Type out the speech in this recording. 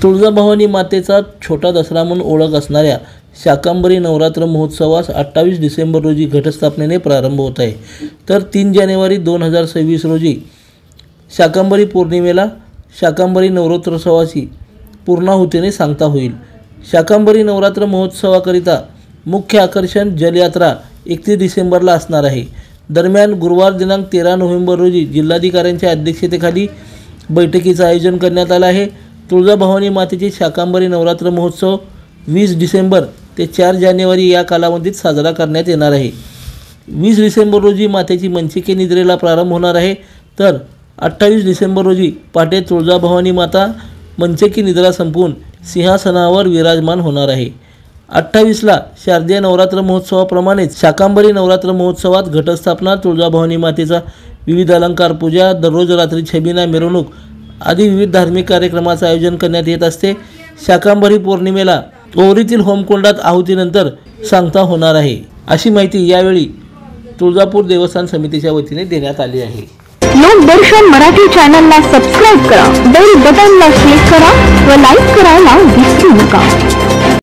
तुळजाभवानी मातेचा छोटा दसरा म्हणून ओळख असणाऱ्या शाकंभरी नवरात्र महोत्सवास 28 डिसेंबर रोजी घटस्थापनेने प्रारंभ होत आहे। तर 3 जानेवारी 2026 रोजी शाकंभरी पौर्णिमेला शाकंभरी नवरात्रोत्सवाची पूर्णाहुतीने सांगता होईल। शाकंभरी नवरात्र महोत्सवाकरिता मुख्य आकर्षण जलयात्रा 31 डिसेंबरला असणार आहे। दरम्यान गुरुवार दिनांक 13 नोव्हेंबर रोजी जिल्हाधिकाऱ्यांच्या अध्यक्षतेखाली बैठकीचं आयोजन करण्यात आलं आहे। तुळजाभवानी मातेचे शाकंभरी नवरात्र महोत्सव 20 डिसेंबर ते 4 जानेवारी या कालावधीत साजरा करण्यात येणार आहे। 20 डिसेंबर रोजी मातेची मंचकी निद्रेला प्रारंभ होणार आहे, तर 28 डिसेंबर रोजी पहाटे तुळजाभवानी माता मंचकी निद्रा संपवून सिंहासनावर विराजमान होणार आहे। 28ला शारदीय नवरात्र महोत्सवाप्रमाणेच शाकंभरी नवरात्र महोत्सवात घटस्थापना, तुळजाभवानी मातेचा विविध अलंकार पूजा, दररोज रात्री छबिना, मिरवणूक आदी विविध धार्मिक कार्यक्रमाचं आयोजन करण्यात येत असते। शाकंभरी पौर्णिमेला ओवरीतील होमकुंडात आहुतीनंतर सांगता होणार आहे, अशी माहिती यावेळी तुळजापूर देवस्थान समितीच्या वतीने देण्यात आली आहे। लोकदर्शन मराठी चॅनलला सबस्क्राइब करा, बेल बटनला क्लिक करा व लाईक करायला विसरू नका।